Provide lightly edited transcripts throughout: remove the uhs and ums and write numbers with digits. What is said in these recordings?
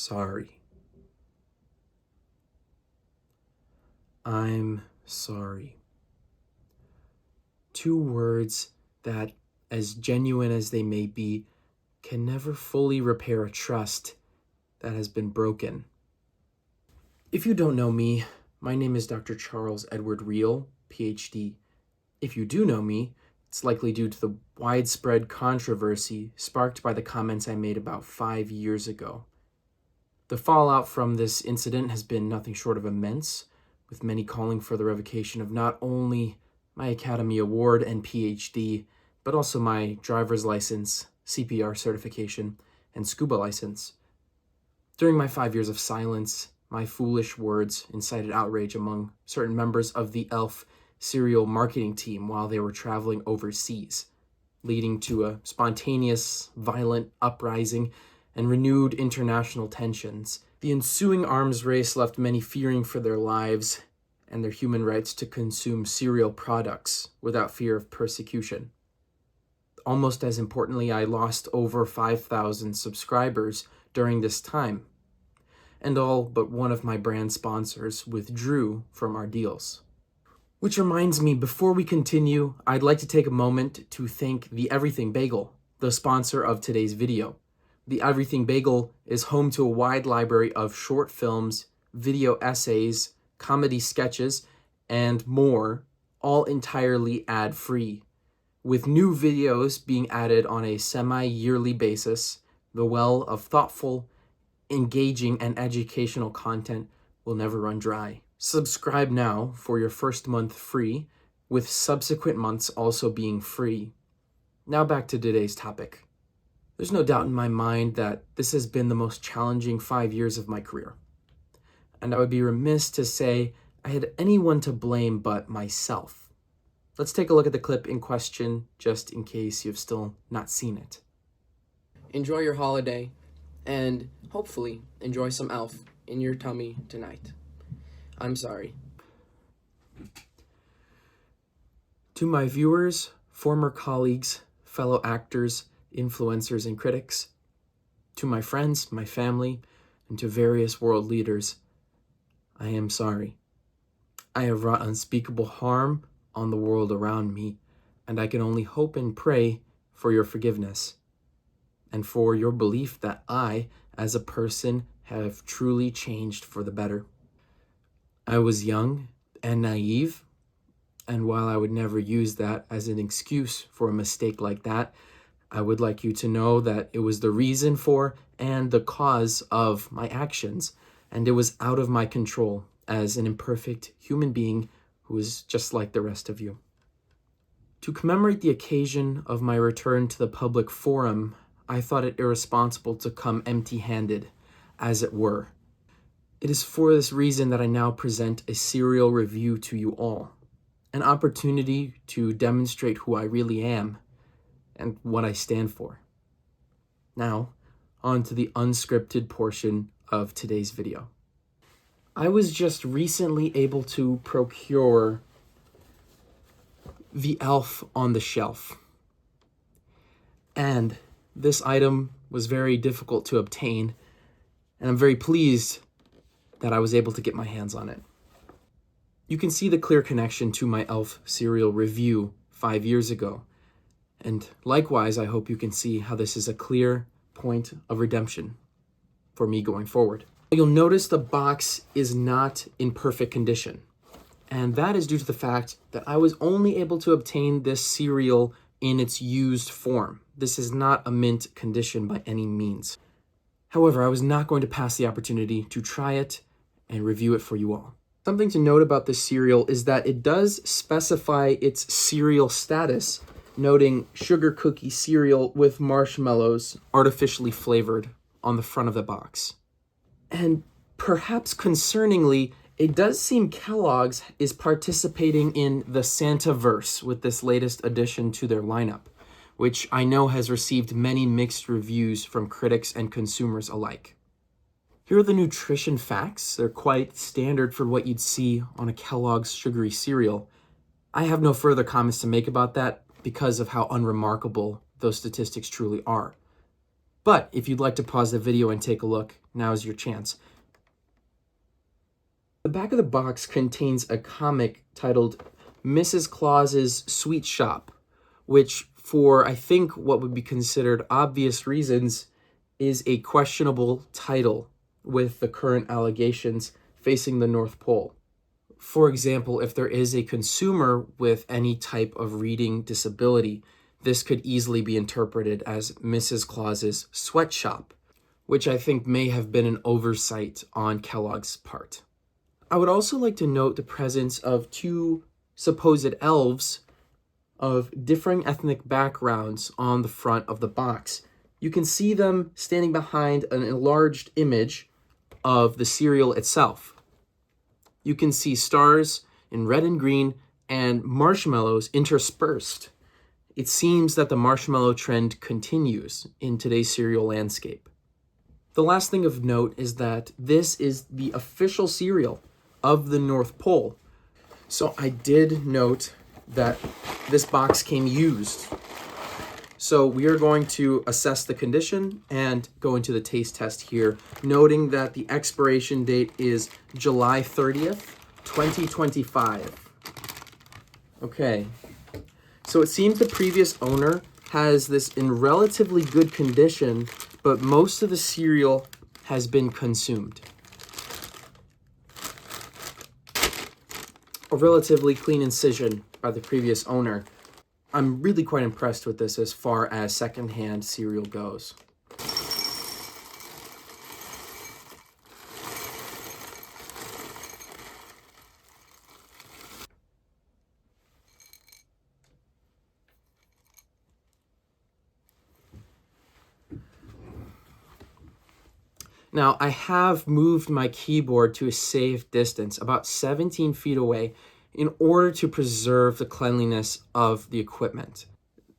sorry. I'm sorry. Two words that, as genuine as they may be, can never fully repair a trust that has been broken. If you don't know me, my name is Dr. Charles Edward Reel, PhD. If you do know me, it's likely due to the widespread controversy sparked by the comments I made about 5 years ago. The fallout from this incident has been nothing short of immense, with many calling for the revocation of not only my Academy Award and PhD, but also my driver's license, CPR certification, and scuba license. During my 5 years of silence, my foolish words incited outrage among certain members of the ELF cereal marketing team while they were traveling overseas, leading to a spontaneous, violent uprising and renewed international tensions. The ensuing arms race left many fearing for their lives and their human rights to consume cereal products without fear of persecution. Almost as importantly, I lost over 5,000 subscribers during this time, and all but one of my brand sponsors withdrew from our deals. Which reminds me, before we continue, I'd like to take a moment to thank the Everything Bagel, the sponsor of today's video. The Everything Bagel is home to a wide library of short films, video essays, comedy sketches, and more, all entirely ad-free. With new videos being added on a semi-yearly basis, the well of thoughtful, engaging, and educational content will never run dry. Subscribe now for your first month free, with subsequent months also being free. Now back to today's topic. There's no doubt in my mind that this has been the most challenging 5 years of my career. And I would be remiss to say I had anyone to blame but myself. Let's take a look at the clip in question, just in case you've still not seen it. Enjoy your holiday, and hopefully enjoy some Elf in your tummy tonight. I'm sorry. To my viewers, former colleagues, fellow actors, influencers, and critics, to my friends, my family, and to various world leaders, I am sorry. I have wrought unspeakable harm on the world around me, and I can only hope and pray for your forgiveness and for your belief that I, as a person, have truly changed for the better. I was young and naive, and while I would never use that as an excuse for a mistake like that, I would like you to know that it was the reason for and the cause of my actions, and it was out of my control as an imperfect human being who is just like the rest of you. To commemorate the occasion of my return to the public forum, I thought it irresponsible to come empty-handed, as it were. It is for this reason that I now present a serial review to you all, an opportunity to demonstrate who I really am and what I stand for. Now, on to the unscripted portion of today's video. I was just recently able to procure the Elf on the shelf, and this item was very difficult to obtain, and I'm very pleased that I was able to get my hands on it. You can see the clear connection to my Elf cereal review 5 years ago, and likewise, I hope you can see how this is a clear point of redemption for me going forward. You'll notice the box is not in perfect condition, and that is due to the fact that I was only able to obtain this cereal in its used form. This is not a mint condition by any means. However, I was not going to pass the opportunity to try it and review it for you all. Something to note about this cereal is that it does specify its cereal status, noting sugar cookie cereal with marshmallows artificially flavored on the front of the box. And perhaps concerningly, it does seem Kellogg's is participating in the Santaverse with this latest addition to their lineup, which I know has received many mixed reviews from critics and consumers alike. Here are the nutrition facts. They're quite standard for what you'd see on a Kellogg's sugary cereal. I have no further comments to make about that because of how unremarkable those statistics truly are. But if you'd like to pause the video and take a look, now's your chance. The back of the box contains a comic titled Mrs. Claus's Sweet Shop, which, for I think what would be considered obvious reasons, is a questionable title with the current allegations facing the North Pole. For example, if there is a consumer with any type of reading disability, this could easily be interpreted as Mrs. Claus's sweatshop, which I think may have been an oversight on Kellogg's part. I would also like to note the presence of two supposed elves of differing ethnic backgrounds on the front of the box. You can see them standing behind an enlarged image of the cereal itself. You can see stars in red and green and marshmallows interspersed. It seems that the marshmallow trend continues in today's cereal landscape. The last thing of note is that this is the official cereal of the North Pole. So I did note that this box came used. So we are going to assess the condition and go into the taste test here, noting that the expiration date is July 30th, 2025. Okay, so it seems the previous owner has this in relatively good condition, but most of the cereal has been consumed. A relatively clean incision by the previous owner. I'm really quite impressed with this as far as secondhand cereal goes. Now, I have moved my keyboard to a safe distance, about 17 feet away, in order to preserve the cleanliness of the equipment.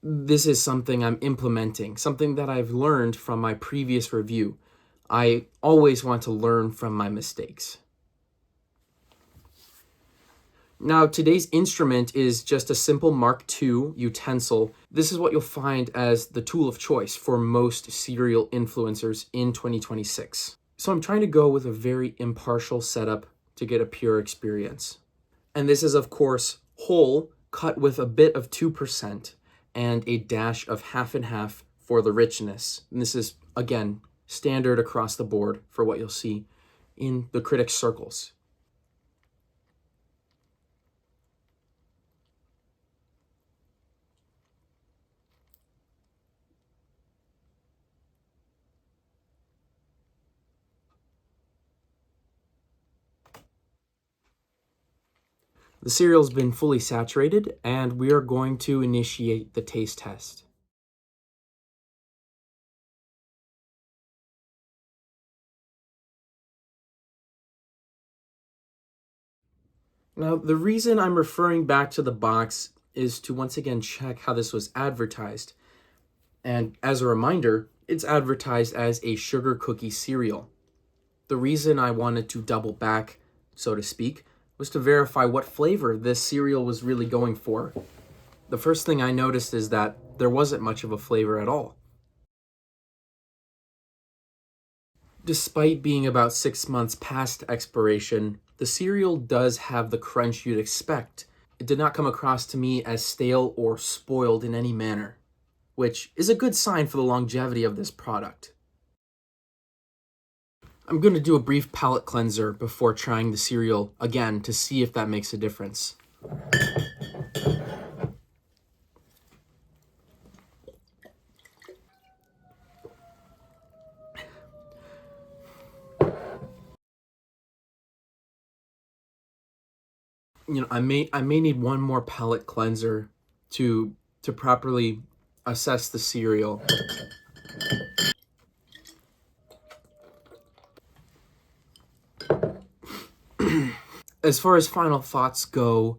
This is something I'm implementing, something that I've learned from my previous review. I always want to learn from my mistakes. Now, today's instrument is just a simple Mark II utensil. This is what you'll find as the tool of choice for most cereal influencers in 2026. So I'm trying to go with a very impartial setup to get a pure experience. And this is, of course, whole, cut with a bit of 2% and a dash of half and half for the richness. And this is, again, standard across the board for what you'll see in the critics' circles. The cereal's been fully saturated, and we are going to initiate the taste test. Now, the reason I'm referring back to the box is to once again check how this was advertised. And as a reminder, it's advertised as a sugar cookie cereal. The reason I wanted to double back, so to speak, was to verify what flavor this cereal was really going for. The first thing I noticed is that there wasn't much of a flavor at all. Despite being about 6 months past expiration, the cereal does have the crunch you'd expect. It did not come across to me as stale or spoiled in any manner, which is a good sign for the longevity of this product. I'm going to do a brief palate cleanser before trying the cereal again to see if that makes a difference. I may need one more palate cleanser to properly assess the cereal. As far as final thoughts go,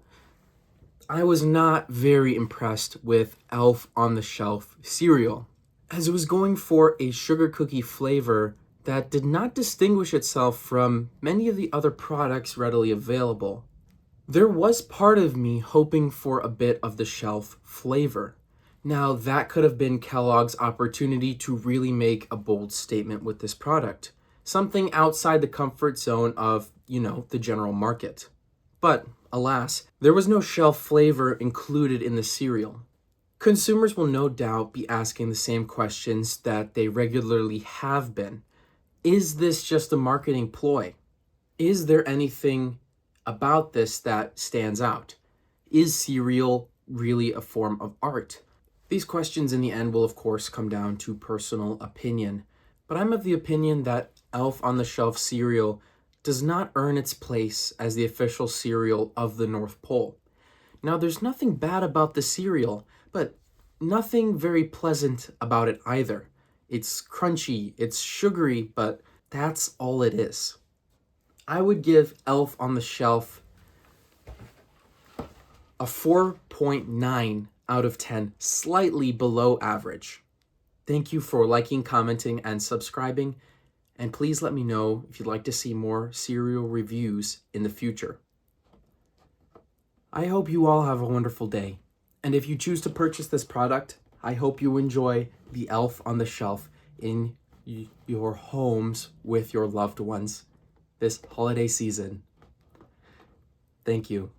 I was not very impressed with Elf on the Shelf cereal, as it was going for a sugar cookie flavor that did not distinguish itself from many of the other products readily available. There was part of me hoping for a bit of the shelf flavor. Now, that could have been Kellogg's opportunity to really make a bold statement with this product, something outside the comfort zone of, the general market. But, alas, there was no shelf flavor included in the cereal. Consumers will no doubt be asking the same questions that they regularly have been. Is this just a marketing ploy? Is there anything about this that stands out? Is cereal really a form of art? These questions in the end will of course come down to personal opinion, but I'm of the opinion that Elf on the Shelf cereal does not earn its place as the official cereal of the North Pole. Now, there's nothing bad about the cereal, but nothing very pleasant about it either. It's crunchy, it's sugary, but that's all it is. I would give Elf on the Shelf a 4.9 out of 10, slightly below average. Thank you for liking, commenting, and subscribing, and please let me know if you'd like to see more cereal reviews in the future. I hope you all have a wonderful day, and if you choose to purchase this product, I hope you enjoy the Elf on the Shelf in your homes with your loved ones this holiday season. Thank you.